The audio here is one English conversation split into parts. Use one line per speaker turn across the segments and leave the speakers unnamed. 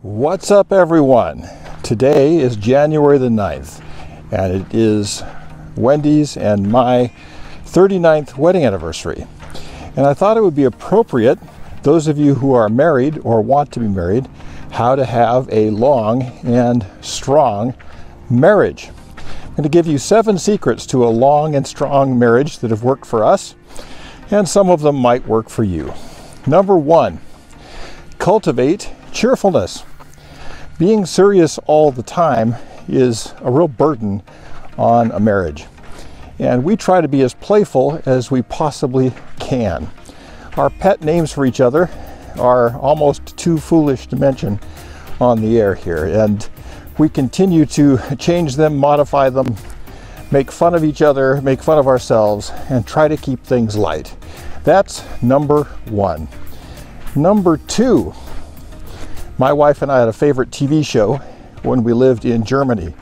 What's up, everyone? Today is January the 9th, and it is Wendy's and my 39th wedding anniversary. And I thought it would be appropriate, those of you who are married or want to be married, how to have a long and strong marriage. I'm going to give you 7 secrets to a long and strong marriage that have worked for us, and some of them might work for you. Number 1, cultivate cheerfulness. Being serious all the time is a real burden on a marriage, and we try to be as playful as we possibly can. Our pet names for each other are almost too foolish to mention on the air here, and we continue to change them, modify them, make fun of each other, make fun of ourselves, and try to keep things light. That's number 1. Number 2, my wife and I had a favorite TV show when we lived in Germany,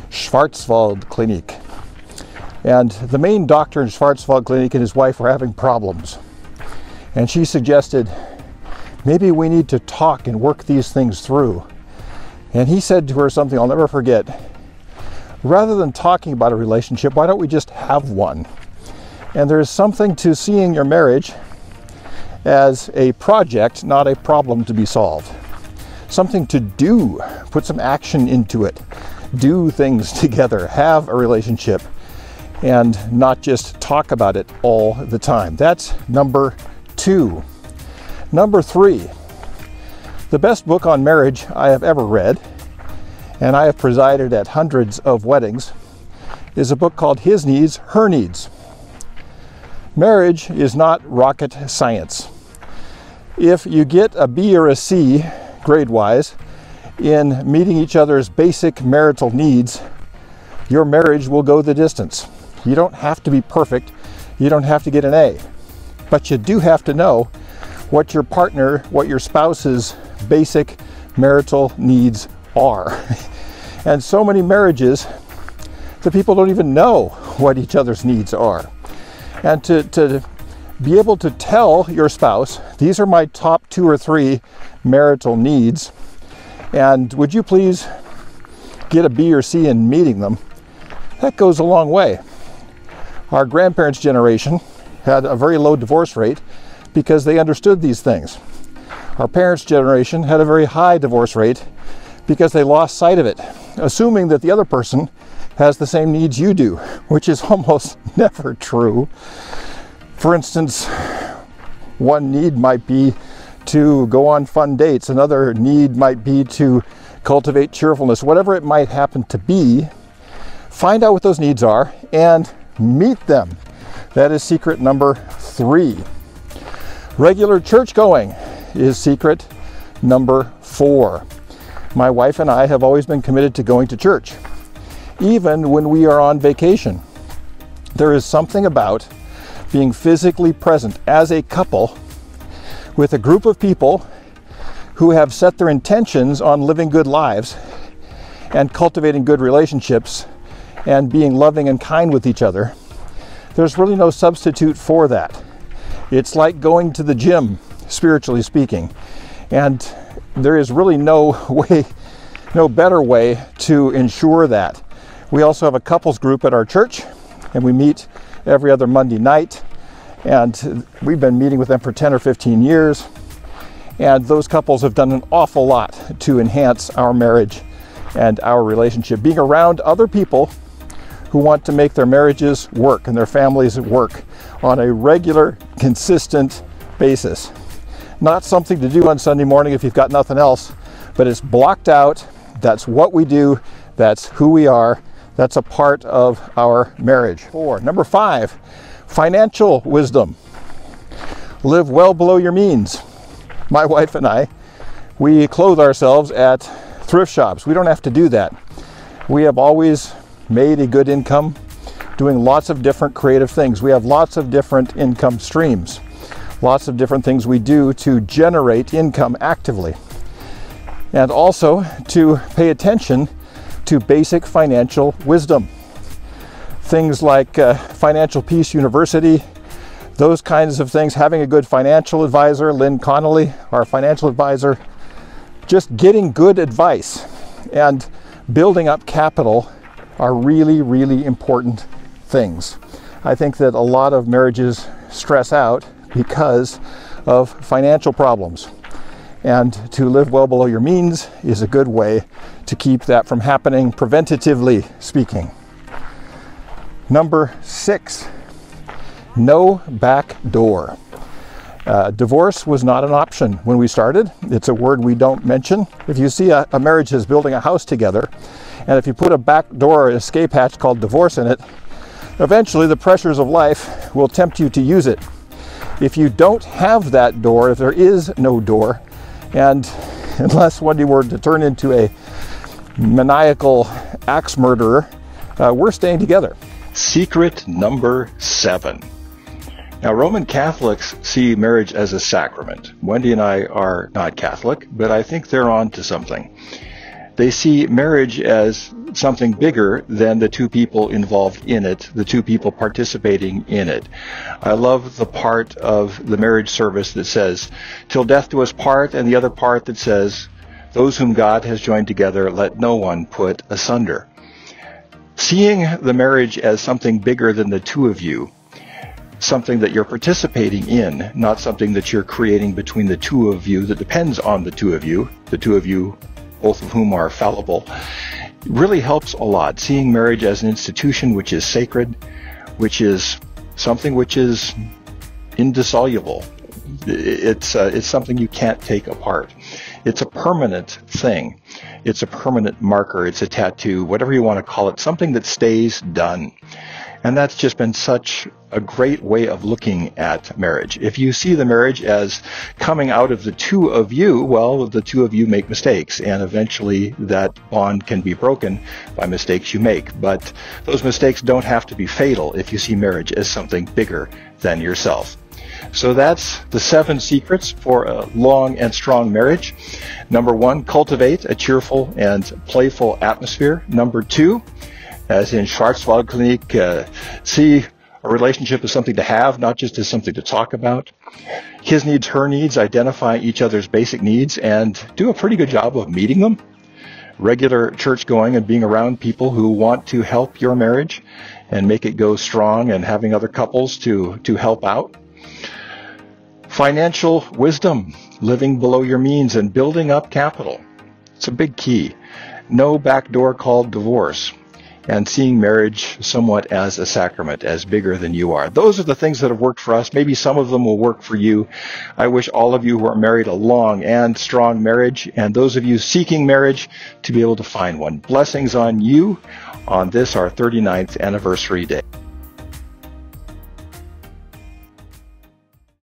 Schwarzwald Klinik. And the main doctor in Schwarzwald Klinik and his wife were having problems. And she suggested, maybe we need to talk and work these things through. And he said to her something I'll never forget. Rather than talking about a relationship, why don't we just have one? And there's something to seeing your marriage as a project, not a problem to be solved. Something to do, put some action into it, do things together, have a relationship, and not just talk about it all the time. That's number 2. Number 3, the best book on marriage I have ever read, and I have presided at hundreds of weddings, is a book called His Needs, Her Needs. Marriage is not rocket science. If you get a B or a C grade-wise in meeting each other's basic marital needs, your marriage will go the distance. You don't have to be perfect. You don't have to get an A. But you do have to know what your partner, what your spouse's basic marital needs are. And so many marriages, the people don't even know what each other's needs are. And to be able to tell your spouse, these are my top 2 or 3 marital needs, and would you please get a B or C in meeting them, that goes a long way. Our grandparents' generation had a very low divorce rate because they understood these things. Our parents' generation had a very high divorce rate because they lost sight of it, assuming that the other person has the same needs you do, which is almost never true. For instance, one need might be to go on fun dates. Another need might be to cultivate cheerfulness. Whatever it might happen to be, find out what those needs are and meet them. That is secret number 3. Regular church going is secret number 4. My wife and I have always been committed to going to church, even when we are on vacation. There is something about being physically present as a couple with a group of people who have set their intentions on living good lives and cultivating good relationships and being loving and kind with each other. There's really no substitute for that. It's like going to the gym, spiritually speaking, and there is really no better way to ensure that. We also have a couples group at our church, and we meet every other Monday night, and we've been meeting with them for 10 or 15 years, and those couples have done an awful lot to enhance our marriage and our relationship. Being around other people who want to make their marriages work and their families work on a regular, consistent basis. Not something to do on Sunday morning if you've got nothing else, but it's blocked out. That's what we do. That's who we are. That's a part of our marriage. 4. Number 5, financial wisdom. Live well below your means. My wife and I, we clothe ourselves at thrift shops. We don't have to do that. We have always made a good income doing lots of different creative things. We have lots of different income streams, lots of different things we do to generate income actively, and also to pay attention to basic financial wisdom. Things like Financial Peace University, those kinds of things. Having a good financial advisor, Lynn Connolly, our financial advisor, just getting good advice and building up capital are really, really important things. I think that a lot of marriages stress out because of financial problems. And to live well below your means is a good way to keep that from happening, preventatively speaking. Number 6, no back door. Divorce was not an option when we started. It's a word we don't mention. If you see a marriage is building a house together, and if you put a back door or escape hatch called divorce in it, eventually the pressures of life will tempt you to use it. If you don't have that door, if there is no door, and unless Wendy were to turn into a maniacal axe murderer, we're staying together.
Secret number 7. Now, Roman Catholics see marriage as a sacrament. Wendy and I are not Catholic, but I think they're on to something. They see marriage as something bigger than the two people involved in it, the two people participating in it. I love the part of the marriage service that says, "Till death do us part," and the other part that says, "Those whom God has joined together, let no one put asunder." Seeing the marriage as something bigger than the two of you, something that you're participating in, not something that you're creating between the two of you that depends on the two of you, both of whom are fallible, really helps a lot. Seeing marriage as an institution which is sacred, which is something which is indissoluble. It's something you can't take apart. It's a permanent thing. It's a permanent marker. It's a tattoo, whatever you want to call it, something that stays done. And that's just been such a great way of looking at marriage. If you see the marriage as coming out of the two of you, well, the two of you make mistakes, and eventually that bond can be broken by mistakes you make. But those mistakes don't have to be fatal if you see marriage as something bigger than yourself. So that's the 7 secrets for a long and strong marriage. Number 1, cultivate a cheerful and playful atmosphere. Number 2, as in Schwarzwaldklinik, see a relationship as something to have, not just as something to talk about. His needs, her needs, identify each other's basic needs, and do a pretty good job of meeting them. Regular church going and being around people who want to help your marriage and make it go strong, and having other couples to help out. Financial wisdom, living below your means and building up capital. It's a big key. No back door called divorce. And seeing marriage somewhat as a sacrament, as bigger than you are. Those are the things that have worked for us. Maybe some of them will work for you. I wish all of you who are married a long and strong marriage, and those of you seeking marriage to be able to find one. Blessings on you on this, our 39th anniversary day.